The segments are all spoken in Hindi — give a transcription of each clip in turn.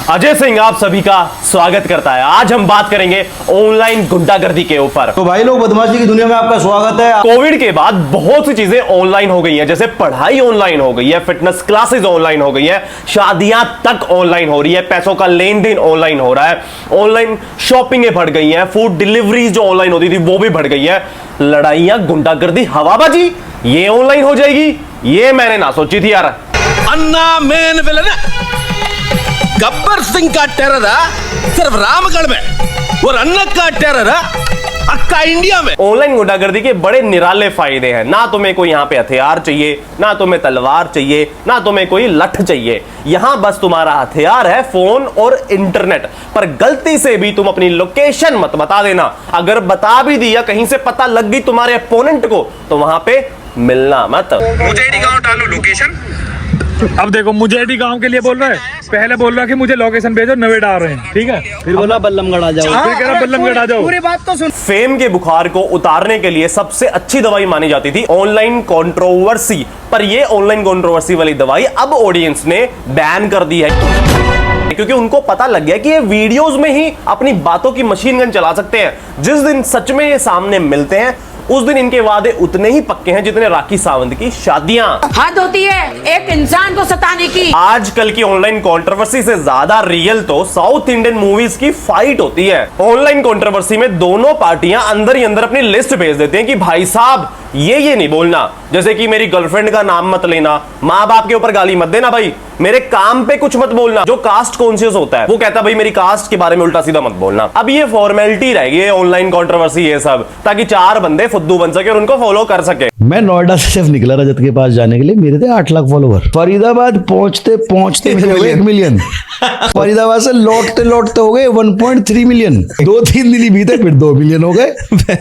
अजय सिंह आप सभी का स्वागत करता है। आज हम बात करेंगे ऑनलाइन गुंडागर्दी के ऊपर। तो भाई लोग, बदमाशी की दुनिया में आपका स्वागत है। कोविड के बाद बहुत सी चीजें ऑनलाइन हो गई हैं, जैसे पढ़ाई ऑनलाइन हो गई है, फिटनेस क्लासेस ऑनलाइन हो गई है, शादियां तक ऑनलाइन हो रही है, पैसों का लेन देन ऑनलाइन हो रहा है, ऑनलाइन शॉपिंगें बढ़ गई हैं, फूड डिलीवरी जो ऑनलाइन होती थी वो भी बढ़ गई है, लड़ाइयां, गुंडागर्दी, हवाबाजी ये ऑनलाइन हो जाएगी, ये मैंने ना सोची थी यार। अन्ना मेन विलन गब्बर सिंह का टेरर सिर्फ रामगढ़ में और अन्ना का टेरर अक्का इंडिया में। ऑनलाइन गुंडागर्दी के बड़े निराले फायदे हैं। ना तुम्हें कोई यहाँ पे हथियार चाहिए, ना तुम्हें तलवार चाहिए, ना तुम्हें कोई लठ चाहिए। यहाँ बस तुम्हारा हथियार है फोन और इंटरनेट। पर गलती से भी तुम अपनी लोकेशन मत बता देना। अगर बता भी दिया, कहीं से पता लग गई तुम्हारे अपोनेंट को, तो वहां पे मिलना मत। मुझे गांव डालो लोकेशन। अब देखो, मुझे एडी गांव के लिए बोल रहा है, पहले बोल रहा है कि मुझे लोकेशन भेजो, नवेड़ा आ रहे हैं, ठीक है, फिर बोला बल्लमगढ़ आ जाओ, फिर कह रहा बल्लमगढ़ आ जाओ। पूरी बात तो सुन। फेम के बुखार को उतारने के लिए सबसे अच्छी दवाई मानी जाती थी ऑनलाइन कंट्रोवर्सी। पर ये ऑनलाइन कंट्रोवर्सी वाली दवाई अब ऑडियंस ने बैन कर दी है, क्योंकि उनको पता लग गया कि ये वीडियोस में ही अपनी बातों की मशीन गन चला सकते हैं। जिस दिन सच में ये सामने मिलते हैं, उस दिन इनके वादे उतने ही पक्के हैं जितने राखी सावंत की शादियां। हद होती है एक इंसान को सताने की। आजकल की ऑनलाइन कंट्रोवर्सी से ज्यादा रियल तो साउथ इंडियन मूवीज की फाइट होती है। ऑनलाइन कंट्रोवर्सी में दोनों पार्टियां अंदर ही अंदर अपनी लिस्ट भेज देते हैं कि भाई साहब ये नहीं बोलना, जैसे कि मेरी गर्लफ्रेंड का नाम मत लेना, माँ बाप के ऊपर गाली मत देना, भाई मेरे काम पे कुछ मत बोलना। जो कास्ट कॉन्शियस होता है वो कहता है भाई मेरी कास्ट के बारे में उल्टा सीधा मत बोलना। अब ये फॉर्मेलिटी रहेगी ऑनलाइन कंट्रोवर्सी ये सब, ताकि चार बंदे फुद्दू बन सके और उनको फॉलो कर सके। मैं नोएडा से सिर्फ निकला रजत के पास जाने के लिए, मेरे थे 8 लाख फॉलोवर। फरीदाबाद पहुंचते पहुंचते मेरे हो गए 1 मिलियन। फरीदाबाद से लौटते लौटते हो गए 1.3 मिलियन। 2-3 दिन ही बीते, फिर 2 मिलियन हो गए।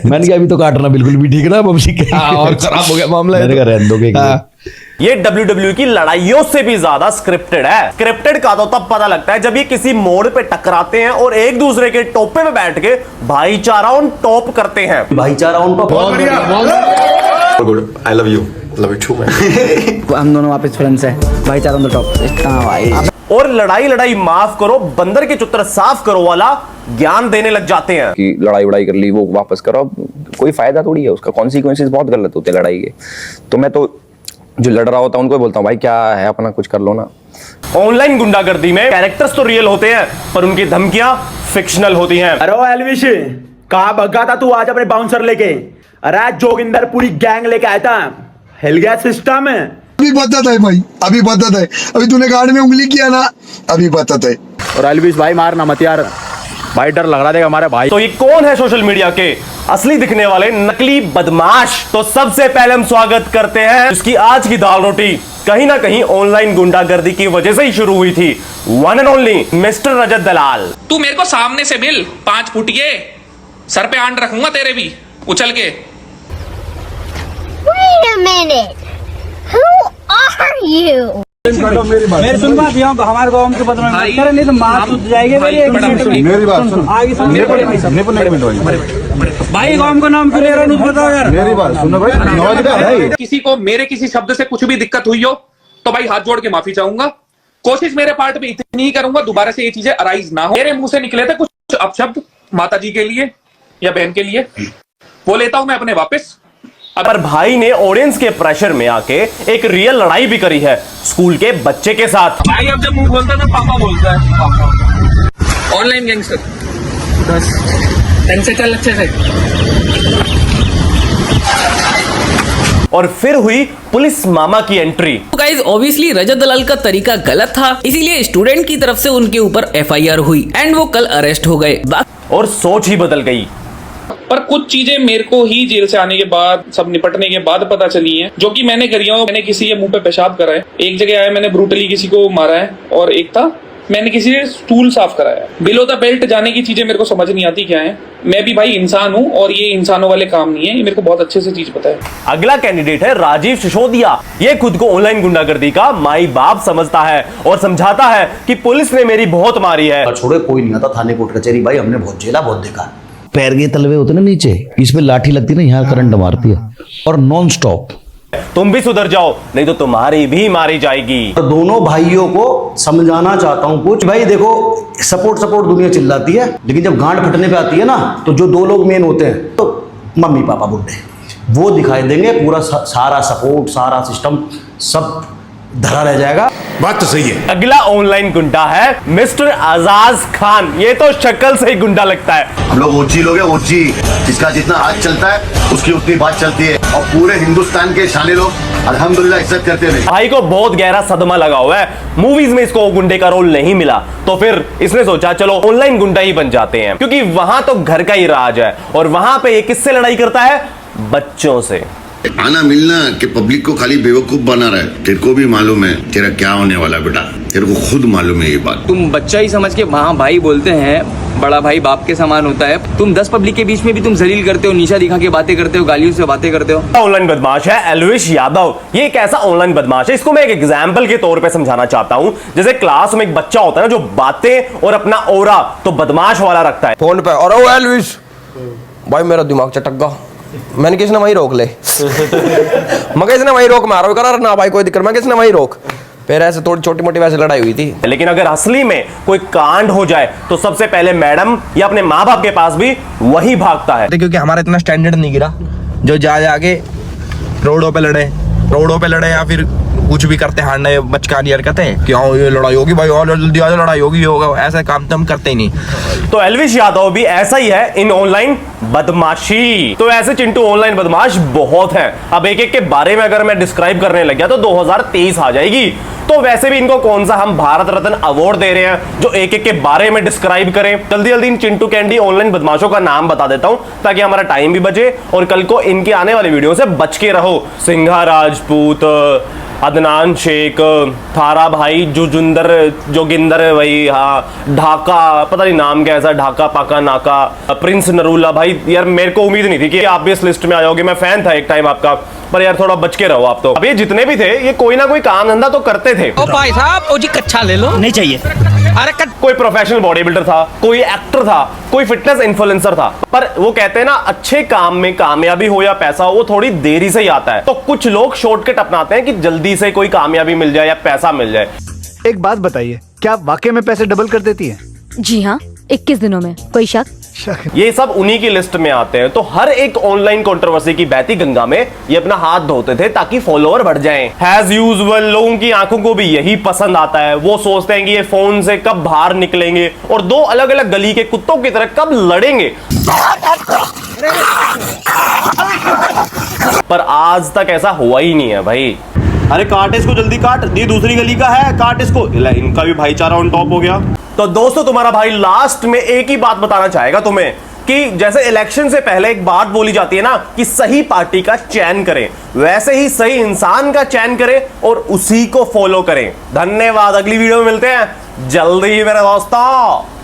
मैंने कहा अभी तो काटना बिल्कुल भी ठीक ना, और खराब हो गया मामला। ये WWE की लड़ाइयों से भी ज्यादा स्क्रिप्टेड है। स्क्रिप्टेड का तो तब पता लगता है जब ये किसी मोड़ पे टकराते हैं और एक दूसरे के टोपे पे बैठ के भाईचारा ऑन टॉप करते हैं। भाईचारा on top. Good, I love you, love you too man. हम दोनों वापस फ्रेंड्स हैं, भाईचारा ऑन द टॉप। भाई और लड़ाई माफ करो, बंदर के चुत्र साफ करो वाला ज्ञान देने लग जाते हैं कि लड़ाई उड़ाई कर ली, वो वापस करो, कोई फायदा थोड़ी है उसका। कॉन्सिक्वेंसेस बहुत गलत होते हैं लड़ाई के। तो मैं तो जो लड़ रहा होता है उनको बोलता हूँ भाई क्या है, अपना कुछ कर लो ना। ऑनलाइन गुंडागर्दी में कैरेक्टर्स तो रियल होते हैं, पर उनकी धमकियां फिक्शनल होती हैं। अरे एलविश, कहाँ भगा था तू आज अपने बाउंसर लेके? अरे जोगिंदर पूरी गैंग लेके आया था, हिल गया सिस्टम। अभी बता है भाई, अभी बता है, अभी तूने गाड़ी में उंगली किया ना, अभी बता है। और एलविश भाई मारना मत यार, भाई डर लग रहा था हमारे भाई। तो ये कौन है सोशल मीडिया के असली दिखने वाले नकली बदमाश? तो सबसे पहले हम स्वागत करते हैं जिसकी आज की दाल रोटी कहीं ना कहीं ऑनलाइन गुंडागर्दी की वजह से ही शुरू हुई थी। वन एंड ओनली मिस्टर रजत दलाल। तू मेरे को सामने से मिल, 5 फुट के सर पे आंट रखूंगा तेरे भी उछल के। Wait a minute. Who are you? मेरी सुन बात, यहाँ हमारे गाँव के बदनाम मत कर, नहीं तो मार टूट जाएगी। मेरी बात सुन, आगे सुन भाई, गाँव का नाम क्यों ले रहा हूँ बताओ यार। मेरी बात सुनो भाई। किसी को मेरे किसी शब्द से कुछ भी दिक्कत हुई हो तो भाई हाथ जोड़ के माफी चाहूंगा। कोशिश मेरे पार्ट में इतनी ही करूंगा दोबारा से ये चीजें अराइज ना हो। मेरे मुंह से निकले थे कुछ अपशब्द माता जी के लिए या बहन के लिए, वो लेता हूं मैं अपने वापस। पर भाई ने ऑडियंस के प्रेशर में आके एक रियल लड़ाई भी करी है स्कूल के बच्चे के साथ। भाई अब जब मुंह बोलता है ना पापा बोलता है। ऑनलाइन गैंगस्टर बस ढंग से चल, अच्छे से। और फिर हुई पुलिस मामा की एंट्री। गाइस ऑब्वियसली रजत दलाल का तरीका गलत था, इसीलिए स्टूडेंट की तरफ से उनके ऊपर FIR हुई एंड वो कल अरेस्ट हो गए और सोच ही बदल गई। पर कुछ चीजें मेरे को ही जेल से आने के बाद, सब निपटने के बाद पता चली हैं, जो कि मैंने करी हूं। मैंने किसी के मुंह पे पेशाब करा है, एक जगह आया मैंने ब्रूटली किसी को मारा है, और एक था मैंने किसी से स्टूल साफ कराया। बिलो द बेल्ट जाने की चीजें मेरे को समझ नहीं आती क्या है। मैं भी भाई इंसान हूं और ये इंसानों वाले काम नहीं है, ये मेरे को बहुत अच्छे से चीज पता है। अगला कैंडिडेट है राजीव सिसोदिया। ये खुद को ऑनलाइन गुंडागर्दी का माई बाप समझता है और समझाता है कि पुलिस ने मेरी बहुत मारी है। छोड़े कोई नहीं आता थाने कोर्ट कचहरी, भाई हमने बहुत झेला, बहुत देखा। पैर के तलवे होते ना नीचे, इस पे लाठी लगती ना, यहाँ करंट मारती है और नॉन स्टॉप। तुम भी सुधर जाओ, नहीं तो तुम्हारी भी मारी जाएगी। दोनों भाइयों को समझाना चाहता हूं कुछ। भाई देखो, सपोर्ट दुनिया चिल्लाती है, लेकिन जब गांड फटने पे आती है ना, तो जो दो लोग मेन होते हैं, तो मम्मी पापा बुड्ढे, वो दिखाई देंगे। पूरा सारा सपोर्ट, सारा सिस्टम सब धरा रह जाएगा। बात तो सही है। अगला ऑनलाइन गुंडा है मिस्टर आजाज खान। ये तो शक्ल से ही गुंडा लगता है। हम लोग ओची लोग हैं, ओची। जिसका जितना हाथ चलता है उसकी उतनी बात चलती है, और पूरे हिंदुस्तान के शाने लोग अल्हम्दुलिल्लाह इज्जत करते हैं। भाई को बहुत गहरा सदमा लगा हुआ है, मूवीज में इसको गुंडे का रोल नहीं मिला, तो फिर इसने सोचा चलो ऑनलाइन गुंडा ही बन जाते हैं, क्योंकि वहां तो घर का ही राज है, और वहां पे ये किससे लड़ाई करता है? बच्चों से। आना मिलना कि पब्लिक को खाली बेवकूफ बना रहा है। तेरे को भी मालूम है तेरा क्या होने वाला बेटा, तेरे को खुद मालूम है ये बात। तुम बच्चा ही समझ के वहाँ भाई बोलते हैं, बड़ा भाई बाप के समान होता है। तुम 10 पब्लिक के बीच में भी तुम जलील करते हो, नीचा दिखा के बातें करते हो, गालियों से बातें करते हो। ऑनलाइन बदमाश है एल्विश यादव। ये एक ऐसा ऑनलाइन बदमाश है, इसको मैं एक एग्जाम्पल के तौर पे समझाना चाहता हूँ। जैसे क्लास में एक बच्चा होता है ना, जो बातें और अपना ओरा तो बदमाश वाला रखता है। फोन पे और ओ एल्विश भाई मेरा दिमाग चटक गया, मैंने किसने वहीं रोक ले मैं किसने वहीं रोक मारो कर ना भाई कोई दिक्कत, मैं किसने वहीं रोक। फिर ऐसे थोड़ी छोटी मोटी वैसे लड़ाई हुई थी। लेकिन अगर असली में कोई कांड हो जाए तो सबसे पहले मैडम या अपने माँ बाप के पास भी वही भागता है, क्योंकि हमारा इतना स्टैंडर्ड नहीं गिरा जो जाके रोडों पे लड़े या फिर कुछ भी करते हारने बचकानी हरकतें हैं, क्यों ये लड़ाई होगी भाई, और जल्दी आ जाओ लड़ाई होगी, होगा ऐसा काम तो हम करते ही नहीं। तो एल्विश यादव भी ऐसा ही है इन ऑनलाइन बदमाशी। तो ऐसे चिंटू ऑनलाइन बदमाश बहुत हैं। अब एक एक के बारे में अगर मैं डिस्क्राइब करने लग गया तो 2023 आ जाएगी। तो वैसे भी इनको कौन सा हम भारत रत्न अवार्ड दे रहे हैं जो एक एक के बारे में डिस्क्राइब करें। जल्दी जल्दी इन चिंटू कैंडी ऑनलाइन बदमाशों का नाम बता देता हूं ताकि हमारा टाइम भी बचे और कल को इनके आने वाली वीडियो से बच के रहो। सिंघा राजपूत, अदनान शेख, थारा भाई, जोगिंदर भाई, हाँ ढाका, पता नहीं नाम क्या ऐसा, ढाका पाका नाका, प्रिंस नरूला। भाई यार मेरे को उम्मीद नहीं थी कि आप भी इस लिस्ट में आ जाओगे, मैं फैन था एक टाइम आपका, पर यार थोड़ा बच के रहो आप तो। अब ये जितने भी थे ये कोई ना कोई काम धंधा तो करते थे। ओ भाई साहब, ओ जी कच्चा ले लो। नहीं चाहिए। अरे कोई प्रोफेशनल बॉडी बिल्डर था, कोई एक्टर था, कोई फिटनेस इन्फ्लुएंसर था। पर वो कहते हैं ना, अच्छे काम में कामयाबी हो या पैसा हो वो थोड़ी देरी से ही आता है। तो कुछ लोग शॉर्टकट अपनाते हैं कि जल्दी से कोई कामयाबी मिल जाए या पैसा मिल जाए। एक बात बताइए, क्या आप वाकई में पैसे डबल कर देती है? जी हाँ, 21 दिनों में। कोई शक? ये सब उन्हीं की लिस्ट में आते हैं। तो हर एक ऑनलाइन कंट्रोवर्सी की बहती गंगा में ये अपना हाथ धोते थे ताकि फॉलोअर बढ़ जाएं। As usual, लोगों की आंखों को भी यही पसंद आता है। वो सोचते हैं कि ये फोन से कब बाहर निकलेंगे और दो अलग अलग गली के कुत्तों की तरह कब लड़ेंगे। पर आज तक ऐसा हुआ ही नहीं है भाई। अरे काट इसको, जल्दी काट, ये दूसरी गली का है, काट इसको। इनका भी भाईचारा ऑन टॉप हो गया। तो दोस्तों तुम्हारा भाई लास्ट में एक ही बात बताना चाहेगा तुम्हें कि जैसे इलेक्शन से पहले एक बात बोली जाती है ना कि सही पार्टी का चयन करें, वैसे ही सही इंसान का चयन करें और उसी को फॉलो करें। धन्यवाद। अगली वीडियो में मिलते हैं जल्दी ही मेरे दोस्तों।